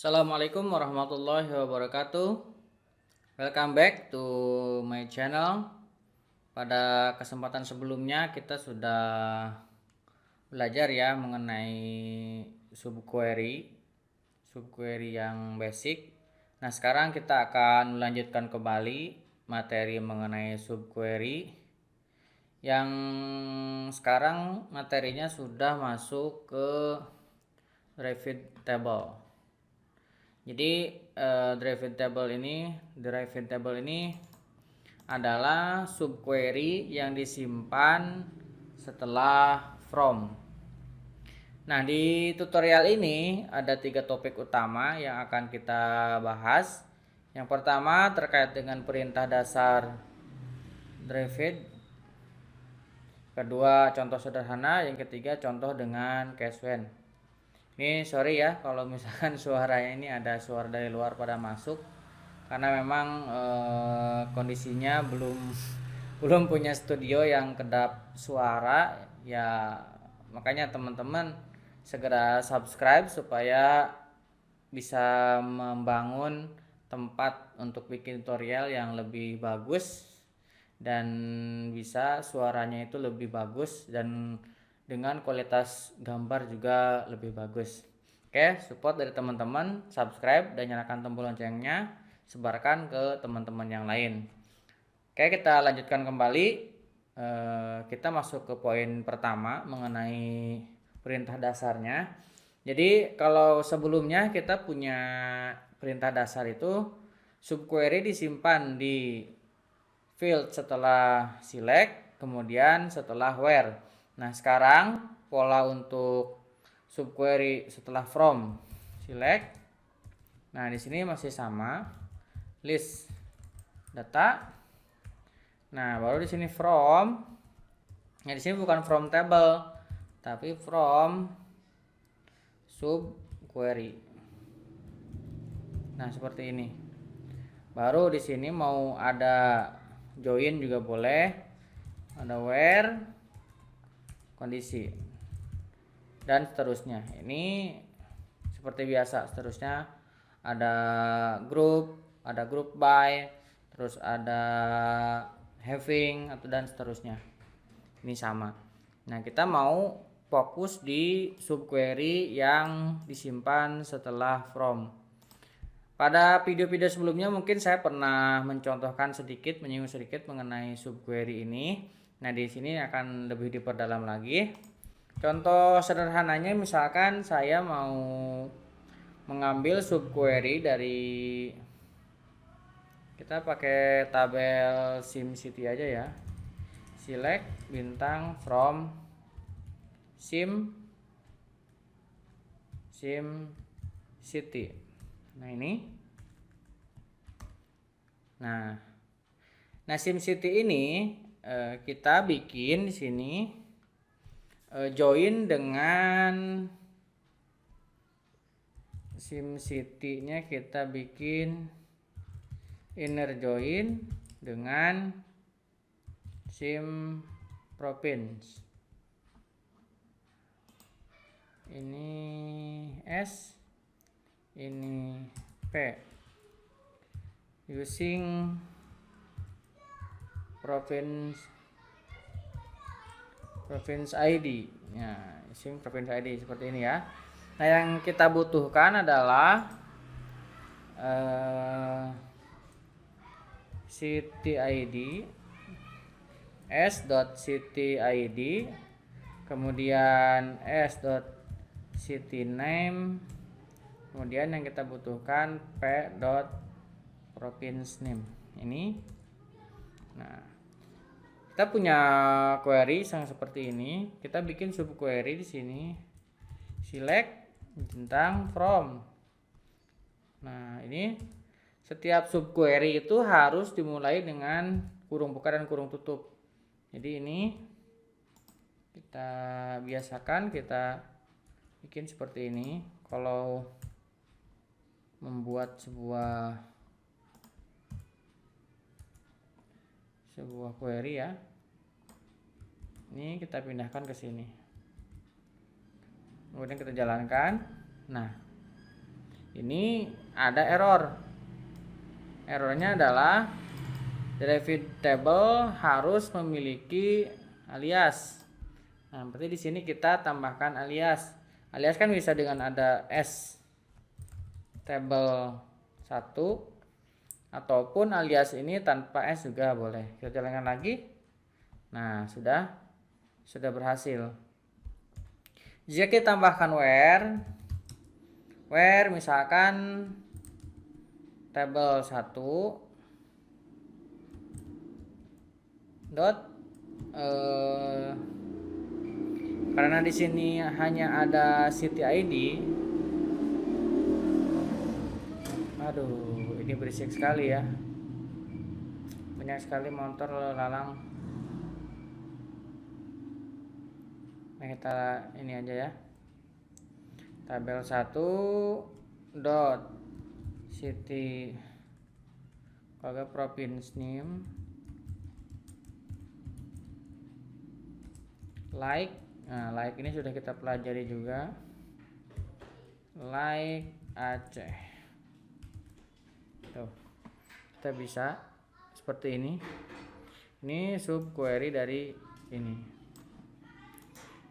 Assalamualaikum warahmatullahi wabarakatuh. Welcome back to my channel. Pada kesempatan sebelumnya kita sudah belajar ya mengenai subquery yang basic. Nah, sekarang kita akan melanjutkan kembali materi mengenai subquery yang sekarang materinya sudah masuk ke derived table. Jadi derived table ini adalah subquery yang disimpan setelah from. Nah, di tutorial ini ada 3 topik utama yang akan kita bahas. Yang pertama terkait dengan perintah dasar derived. Kedua, contoh sederhana. Yang ketiga, contoh dengan case when. Ini sorry ya kalau misalkan suaranya ini ada suara dari luar pada masuk, karena memang kondisinya belum punya studio yang kedap suara ya, makanya teman-teman segera subscribe supaya bisa membangun tempat untuk bikin tutorial yang lebih bagus dan bisa suaranya itu lebih bagus dan dengan kualitas gambar juga lebih bagus. Oke, support dari teman-teman, subscribe dan nyalakan tombol loncengnya, sebarkan ke teman-teman yang lain. Oke, kita lanjutkan kembali. Kita masuk ke poin pertama mengenai perintah dasarnya. Jadi kalau sebelumnya kita punya perintah dasar itu subquery disimpan di field setelah select, kemudian setelah where. Nah, sekarang pola untuk subquery setelah from select. Nah, di sini masih sama, list data. Nah, baru di sini from. Nah, di sini bukan from table, tapi from subquery. Nah, seperti ini. Baru di sini mau ada join juga boleh, ada where, kondisi, dan seterusnya. Ini seperti biasa. Seterusnya ada group by, terus ada having atau dan seterusnya. Ini sama. Nah, kita mau fokus di subquery yang disimpan setelah from. Pada video-video sebelumnya mungkin saya pernah menyinggung sedikit mengenai subquery ini. Nah, di sini akan lebih diperdalam lagi. Contoh sederhananya misalkan saya mau mengambil subquery dari, kita pakai tabel SimCity aja ya. Select bintang from SimCity. Nah, ini. Nah, SimCity ini kita bikin di sini join dengan SimCity-nya, kita bikin inner join dengan SimProvince. Ini S, ini P, using province ID. Ya, using province ID seperti ini ya. Nah, yang kita butuhkan adalah city ID, s.city_id, kemudian s.city_name, kemudian yang kita butuhkan p.province_name. Ini. Nah, kita punya query yang seperti ini. Kita bikin subquery di sini. Select tentang from. Nah, ini setiap subquery itu harus dimulai dengan kurung buka dan kurung tutup. Jadi ini kita biasakan, kita bikin seperti ini kalau membuat sebuah query ya. Ini kita pindahkan ke sini. Kemudian kita jalankan. Nah, ini ada error. Errornya adalah derived table harus memiliki alias. Nah, berarti di sini kita tambahkan alias. Alias kan bisa dengan ada s table 1 ataupun alias ini tanpa s juga boleh. Kita jalankan lagi. Nah, sudah berhasil. Jika kita tambahkan where misalkan table 1 dot karena di sini hanya ada city ID. Aduh, ini berisik sekali ya. Banyak sekali motor lalang. Nah, kita ini aja ya. Tabel 1 dot city kalau province name like. Nah, like ini sudah kita pelajari juga. Like Aceh. Tuh. Kita bisa seperti ini. Ini subquery dari ini.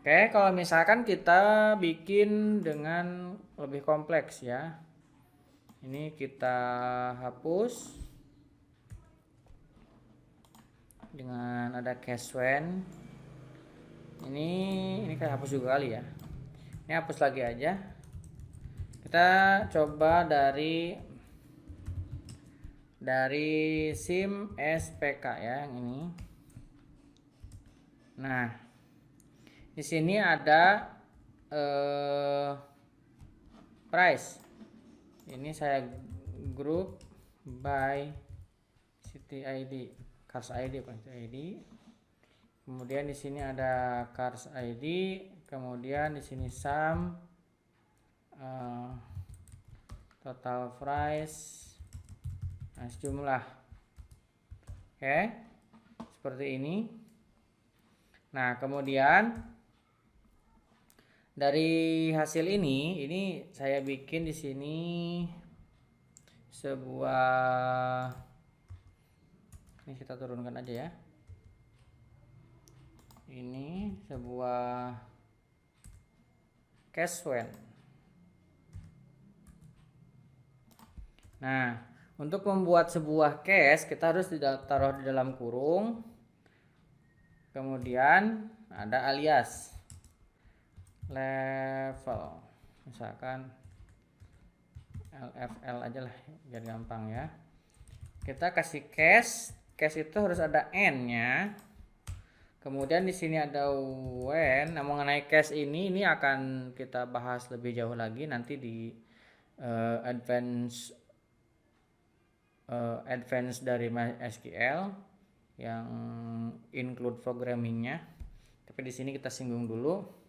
Oke, kalau misalkan kita bikin dengan lebih kompleks ya. Ini kita hapus dengan ada cache when. Ini kita hapus juga kali ya. Ini hapus lagi aja. Kita coba dari sim spk ya, yang ini. Nah, di sini ada price. Ini saya group by city ID, cars ID, kemudian di sini ada cars ID, kemudian di sini sum, total price, nah, jumlah. Oke, seperti ini. Nah, kemudian dari hasil ini saya bikin di sini sebuah, ini kita turunkan aja ya. Ini sebuah cache when. Nah, untuk membuat sebuah cache kita harus taruh di dalam kurung. Kemudian ada alias level, misalkan LFL aja lah biar gampang ya. Kita kasih cache itu harus ada n-nya. Kemudian di sini ada when. Nah, mengenai cache ini akan kita bahas lebih jauh lagi nanti di advance dari MySQL yang include programmingnya. Tapi di sini kita singgung dulu.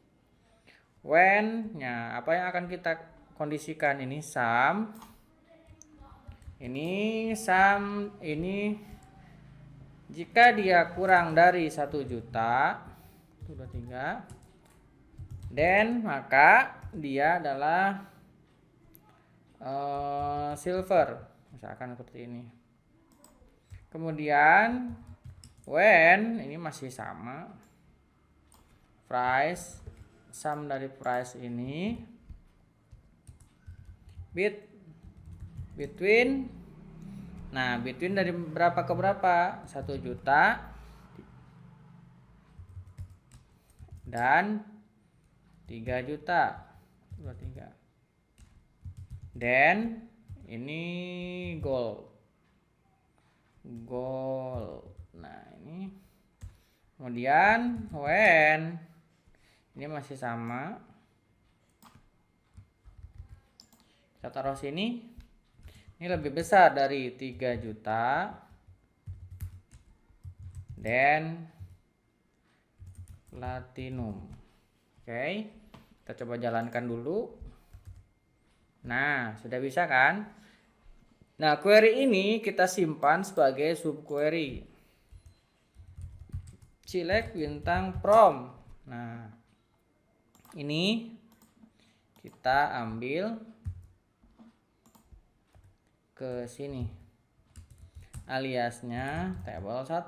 When-nya apa yang akan kita kondisikan, ini sum. Ini sum ini jika dia kurang dari 1 juta, 23, then maka dia adalah silver, misalkan seperti ini. Kemudian when ini masih sama, price, sum dari price ini between. Nah, between dari berapa ke berapa? 1 juta dan 3 juta. 23. Dan ini gold. Nah, ini. Kemudian when ini masih sama. Kita taruh sini. Ini lebih besar dari 3 juta. Dan platinum. Oke. Kita coba jalankan dulu. Nah, sudah bisa kan? Nah, query ini kita simpan sebagai subquery. Select bintang from. Nah, ini kita ambil ke sini, aliasnya tabel 1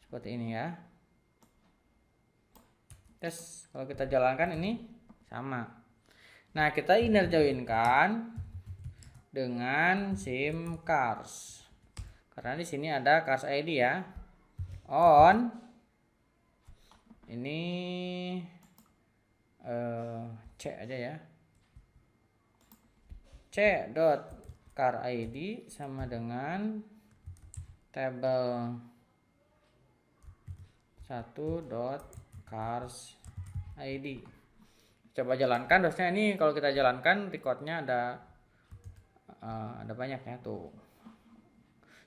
seperti ini ya. Tes, kalau kita jalankan ini sama. Nah, kita inner join-kan dengan sim cars. Karena di sini ada cars ID ya. On ini C aja ya. C dot car ID sama dengan tabel 1 dot cars ID. Coba jalankan, terusnya ini kalau kita jalankan recordnya ada banyak ya tuh,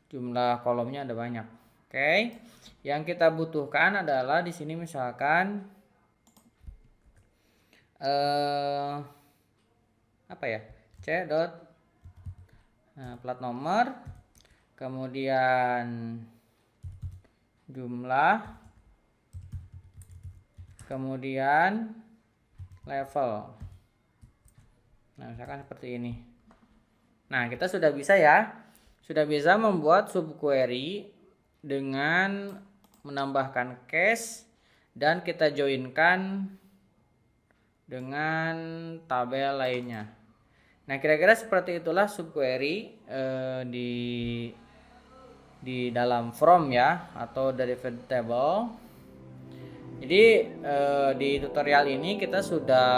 jumlah kolomnya ada banyak. Oke, yang kita butuhkan adalah di sini misalkan apa ya, C dot plat nomor, kemudian jumlah, kemudian level. Nah, misalkan seperti ini. Nah, kita sudah bisa ya, sudah bisa membuat subquery dengan menambahkan case dan kita joinkan dengan tabel lainnya. Nah, kira-kira seperti itulah subquery di dalam from ya, atau derived table. Jadi di tutorial ini kita sudah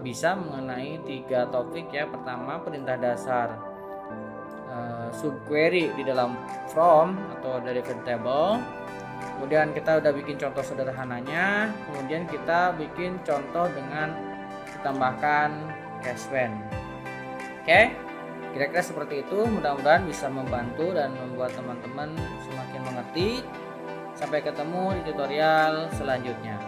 bisa mengenai 3 topik ya. Pertama, perintah dasar subquery di dalam from atau derived table. Kemudian kita udah bikin contoh sederhananya. Kemudian kita bikin contoh dengan ditambahkan case when. Oke, kira-kira seperti itu. Mudah-mudahan bisa membantu dan membuat teman-teman semakin mengerti. Sampai ketemu di tutorial selanjutnya.